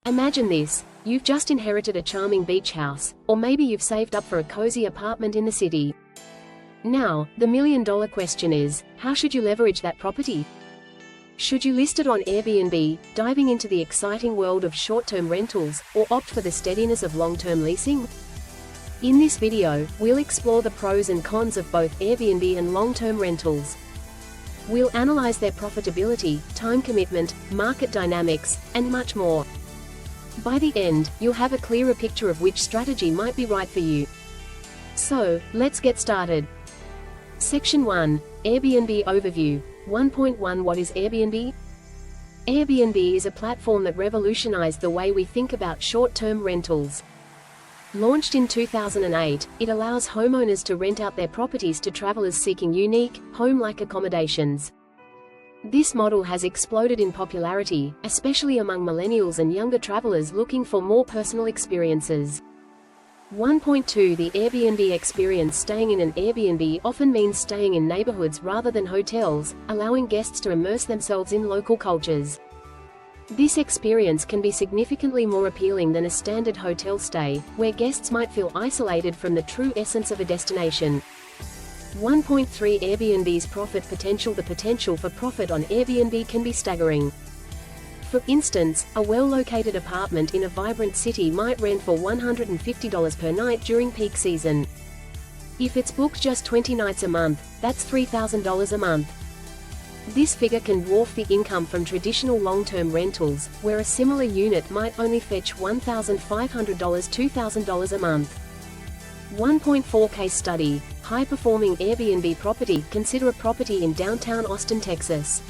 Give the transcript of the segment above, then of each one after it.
Imagine this. You've just inherited a charming beach house, or maybe you've saved up for a cozy apartment in the city. Now, the million-dollar question is, how should you leverage that property? Should you list it on Airbnb, diving into the exciting world of short-term rentals, or opt for the steadiness of long-term leasing? In this video, we'll explore the pros and cons of both Airbnb and long-term rentals. We'll analyze their profitability, time commitment, market dynamics, and much more. By the end, you'll have a clearer picture of which strategy might be right for you. So, let's get started. Section 1. Airbnb Overview. 1.1 What is Airbnb? Airbnb is a platform that revolutionized the way we think about short-term rentals. Launched in 2008, it allows homeowners to rent out their properties to travelers seeking unique, home-like accommodations. This model has exploded in popularity, especially among millennials and younger travelers looking for more personal experiences. 1.2 The Airbnb experience. Staying in an Airbnb often means staying in neighborhoods rather than hotels, allowing guests to immerse themselves in local cultures. This experience can be significantly more appealing than a standard hotel stay, where guests might feel isolated from the true essence of a destination. 1.3 Airbnb's profit potential. The potential for profit on Airbnb can be staggering. For instance, a well-located apartment in a vibrant city might rent for $150 per night during peak season. If it's booked just 20 nights a month, that's $3,000 a month. This figure can dwarf the income from traditional long-term rentals, where a similar unit might only fetch $1,500 $2,000 a month. 1.4 Case Study. High-performing Airbnb property. Consider a property in downtown Austin, Texas.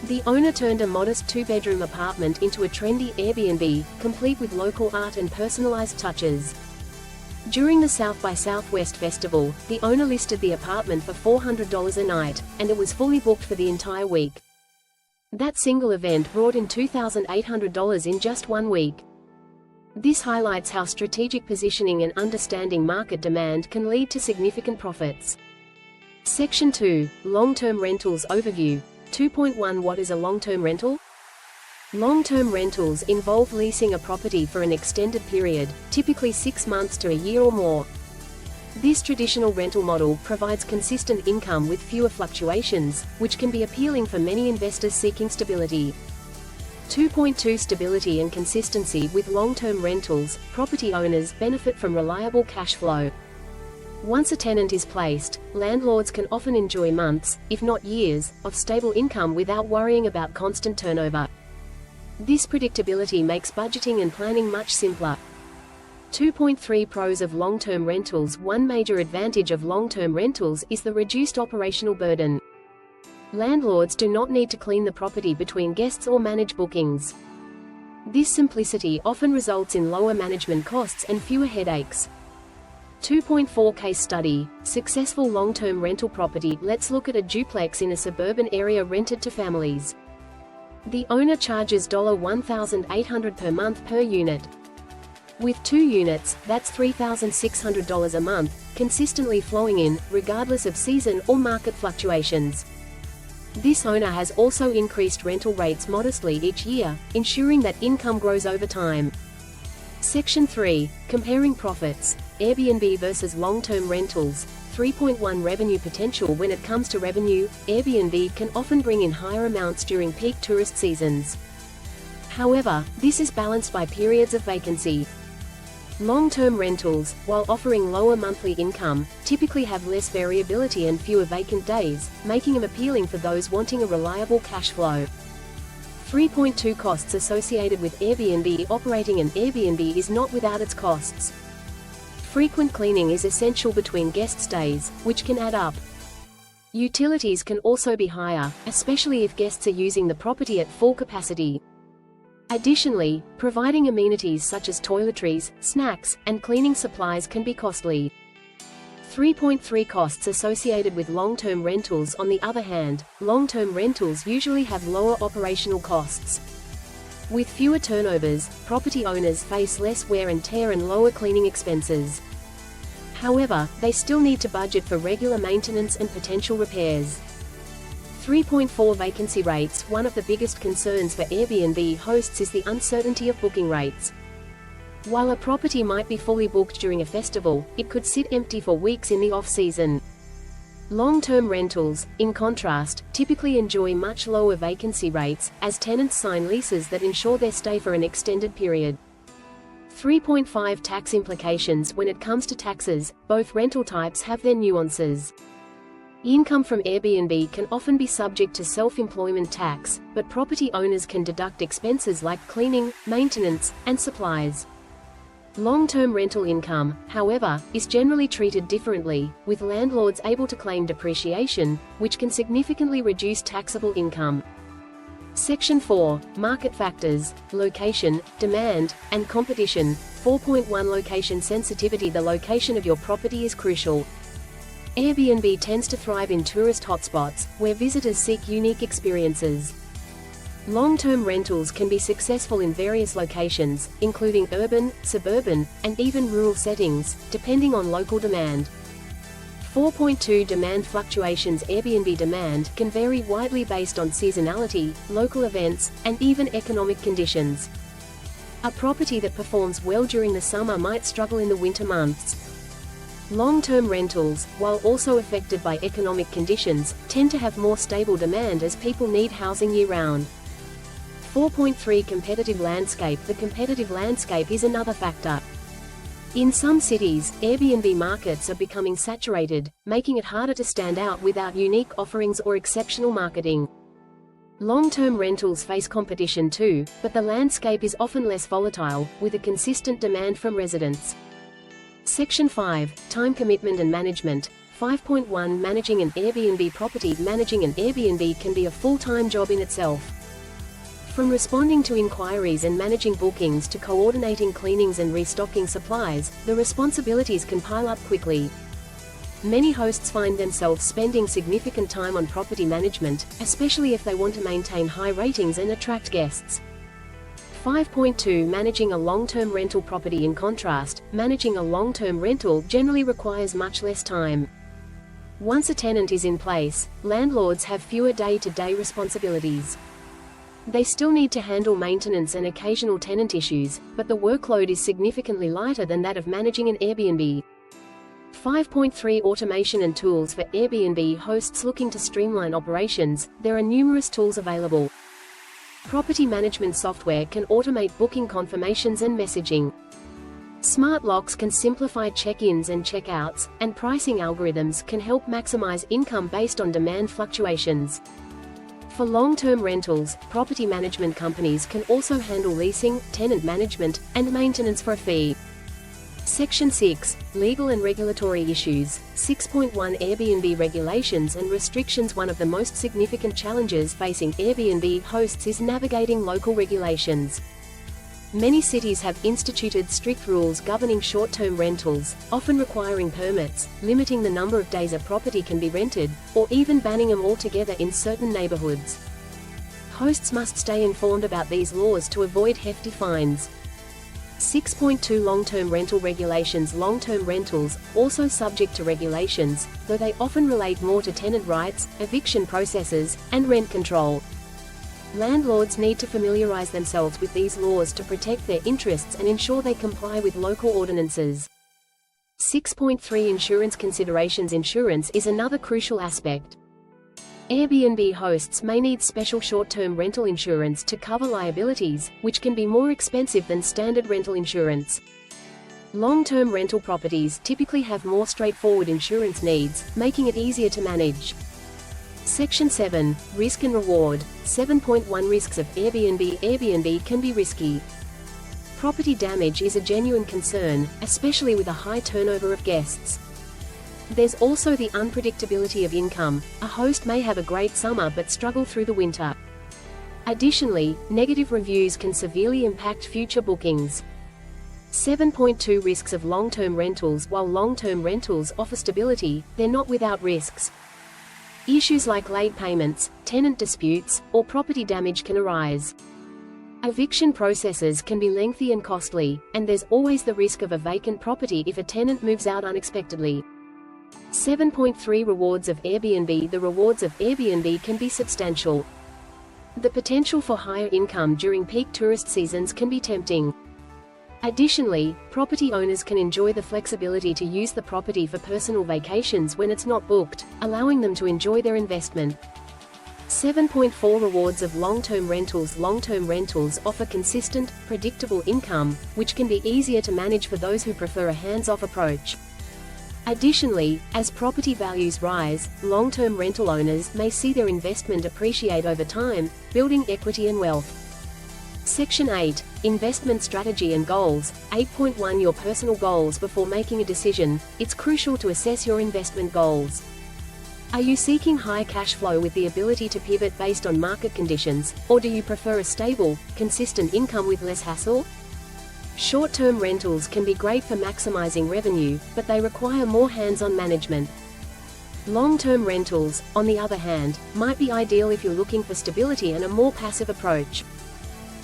The owner turned a modest two-bedroom apartment into a trendy Airbnb, complete with local art and personalized touches. During the South by Southwest festival, the owner listed the apartment for $400 a night, and it was fully booked for the entire week. That single event brought in $2,800 in just 1 week. This highlights how strategic positioning and understanding market demand can lead to significant profits. Section 2. Long-term rentals Overview. 2.1 What is a long-term rental? Long-term rentals involve leasing a property for an extended period, typically 6 months to a year or more. This traditional rental model provides consistent income with fewer fluctuations, which can be appealing for many investors seeking stability. 2.2 Stability and consistency. With long-term rentals, property owners benefit from reliable cash flow. Once a tenant is placed, landlords can often enjoy months, if not years, of stable income without worrying about constant turnover. This predictability makes budgeting and planning much simpler. 2.3 Pros of long-term rentals. One major advantage of long-term rentals is the reduced operational burden. Landlords do not need to clean the property between guests or manage bookings. This simplicity often results in lower management costs and fewer headaches. 2.4 Case Study. Successful long-term rental property. Let's look at a duplex in a suburban area rented to families. The owner charges $1,800 per month per unit. With 2 units, that's $3,600 a month, consistently flowing in, regardless of season or market fluctuations. This owner has also increased rental rates modestly each year, ensuring that income grows over time. Section 3. Comparing profits. Airbnb versus long-term rentals. 3.1 Revenue potential. When it comes to revenue, Airbnb can often bring in higher amounts during peak tourist seasons. However, this is balanced by periods of vacancy. Long-term rentals, while offering lower monthly income, typically have less variability and fewer vacant days, making them appealing for those wanting a reliable cash flow. 3.2 Costs associated with Airbnb. Operating an Airbnb is not without its costs. Frequent cleaning is essential between guest stays, which can add up. Utilities can also be higher, especially if guests are using the property at full capacity. Additionally, providing amenities such as toiletries, snacks, and cleaning supplies can be costly. 3.3 Costs associated with long-term rentals. On the other hand, long-term rentals usually have lower operational costs. With fewer turnovers, property owners face less wear and tear and lower cleaning expenses. However, they still need to budget for regular maintenance and potential repairs. 3.4 Vacancy rates. One of the biggest concerns for Airbnb hosts is the uncertainty of booking rates. While a property might be fully booked during a festival, it could sit empty for weeks in the off-season. Long-term rentals, in contrast, typically enjoy much lower vacancy rates, as tenants sign leases that ensure their stay for an extended period. 3.5 Tax implications. When it comes to taxes, both rental types have their nuances. Income from Airbnb can often be subject to self-employment tax, but property owners can deduct expenses like cleaning, maintenance, and supplies. Long-term rental income, however, is generally treated differently, with landlords able to claim depreciation, which can significantly reduce taxable income. Section 4. Market factors, location, demand, and competition. 4.1 Location sensitivity. The location of your property is crucial. Airbnb tends to thrive in tourist hotspots, where visitors seek unique experiences. Long-term rentals can be successful in various locations, including urban, suburban, and even rural settings, depending on local demand. 4.2 Demand fluctuations. Airbnb demand can vary widely based on seasonality, local events, and even economic conditions. A property that performs well during the summer might struggle in the winter months. Long-term rentals, while also affected by economic conditions, tend to have more stable demand as people need housing year-round. 4.3 Competitive landscape. The competitive landscape is another factor. In some cities, Airbnb markets are becoming saturated, making it harder to stand out without unique offerings or exceptional marketing. Long-term rentals face competition too, but the landscape is often less volatile, with a consistent demand from residents. Section 5. Time commitment and management. 5.1 Managing an Airbnb property. Managing an Airbnb can be a full-time job in itself. From responding to inquiries and managing bookings to coordinating cleanings and restocking supplies, the responsibilities can pile up quickly. Many hosts find themselves spending significant time on property management, especially if they want to maintain high ratings and attract guests. 5.2 Managing a long-term rental property. In contrast, managing a long-term rental generally requires much less time. Once a tenant is in place, landlords have fewer day-to-day responsibilities. They still need to handle maintenance and occasional tenant issues, but the workload is significantly lighter than that of managing an Airbnb. 5.3 Automation and tools. For Airbnb hosts looking to streamline operations, there are numerous tools available. Property management software can automate booking confirmations and messaging. Smart locks can simplify check-ins and check-outs, and pricing algorithms can help maximize income based on demand fluctuations. For long-term rentals, property management companies can also handle leasing, tenant management, and maintenance for a fee. Section 6. Legal and regulatory issues. 6.1 Airbnb regulations and restrictions. One of the most significant challenges facing Airbnb hosts is navigating local regulations. Many cities have instituted strict rules governing short-term rentals, often requiring permits, limiting the number of days a property can be rented, or even banning them altogether in certain neighborhoods. Hosts must stay informed about these laws to avoid hefty fines. 6.2 Long-term rental regulations. Long-term rentals, also subject to regulations, though they often relate more to tenant rights, eviction processes, and rent control. Landlords need to familiarize themselves with these laws to protect their interests and ensure they comply with local ordinances. 6.3 Insurance considerations. Insurance is another crucial aspect. Airbnb hosts may need special short-term rental insurance to cover liabilities, which can be more expensive than standard rental insurance. Long-term rental properties typically have more straightforward insurance needs, making it easier to manage. Section 7. Risk and reward. 7.1 Risks of Airbnb. Airbnb can be risky. Property damage is a genuine concern, especially with a high turnover of guests. There's also the unpredictability of income. A host may have a great summer but struggle through the winter. Additionally, negative reviews can severely impact future bookings. 7.2 Risks of long-term rentals. While long-term rentals offer stability, they're not without risks. Issues like late payments, tenant disputes, or property damage can arise. Eviction processes can be lengthy and costly, and there's always the risk of a vacant property if a tenant moves out unexpectedly. 7.3 Rewards of Airbnb. The rewards of Airbnb can be substantial. The potential for higher income during peak tourist seasons can be tempting. Additionally, property owners can enjoy the flexibility to use the property for personal vacations when it's not booked, allowing them to enjoy their investment. 7.4 Rewards of long-term rentals. Long-term rentals offer consistent, predictable income, which can be easier to manage for those who prefer a hands-off approach. Additionally, as property values rise, long-term rental owners may see their investment appreciate over time, building equity and wealth. Section 8. Investment Strategy and Goals. 8.1 Your personal goals. Before making a decision, it's crucial to assess your investment goals. Are you seeking high cash flow with the ability to pivot based on market conditions, or do you prefer a stable, consistent income with less hassle? Short-term rentals can be great for maximizing revenue, but they require more hands-on management. Long-term rentals, on the other hand, might be ideal if you're looking for stability and a more passive approach.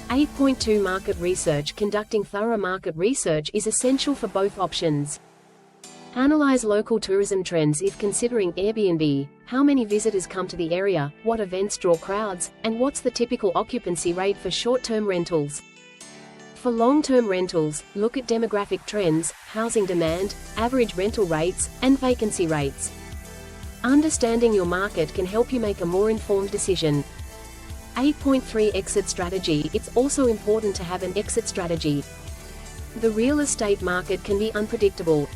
8.2 Market research. Conducting thorough market research is essential for both options. Analyze local tourism trends if considering Airbnb. How many visitors come to the area, what events draw crowds, and what's the typical occupancy rate for short-term rentals. For long-term rentals, look at demographic trends, housing demand, average rental rates, and vacancy rates. Understanding your market can help you make a more informed decision. 8.3 Exit strategy. It's also important to have an exit strategy. The real estate market can be unpredictable.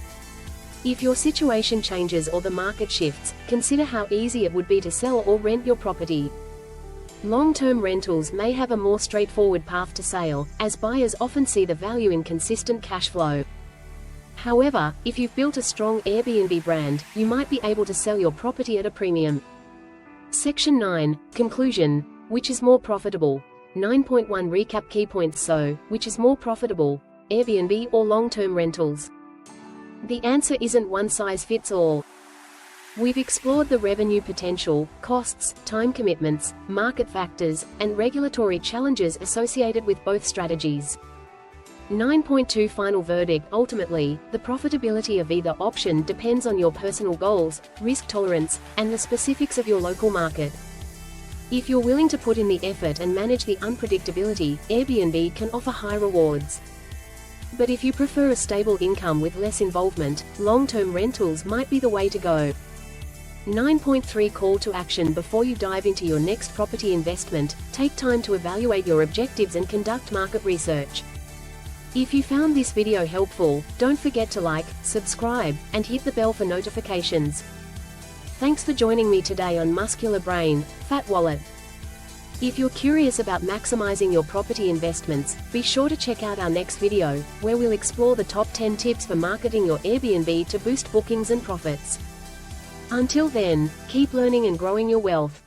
If your situation changes or the market shifts, consider how easy it would be to sell or rent your property. Long-term rentals may have a more straightforward path to sale, as buyers often see the value in consistent cash flow. However, if you've built a strong Airbnb brand, you might be able to sell your property at a premium. Section 9. Conclusion. Which is more profitable? 9.1 Recap key points. So, which is more profitable, Airbnb or long-term rentals? The answer isn't one size fits all. We've explored the revenue potential, costs, time commitments, market factors, and regulatory challenges associated with both strategies. 9.2 Final verdict. Ultimately, the profitability of either option depends on your personal goals, risk tolerance, and the specifics of your local market. If you're willing to put in the effort and manage the unpredictability, Airbnb can offer high rewards. But if you prefer a stable income with less involvement, long-term rentals might be the way to go. 9.3 Call to action. Before you dive into your next property investment, take time to evaluate your objectives and conduct market research. If you found this video helpful, don't forget to like, subscribe, and hit the bell for notifications. Thanks for joining me today on Muscular Brain, Fat Wallet. If you're curious about maximizing your property investments, be sure to check out our next video, where we'll explore the top 10 tips for marketing your Airbnb to boost bookings and profits. Until then, keep learning and growing your wealth.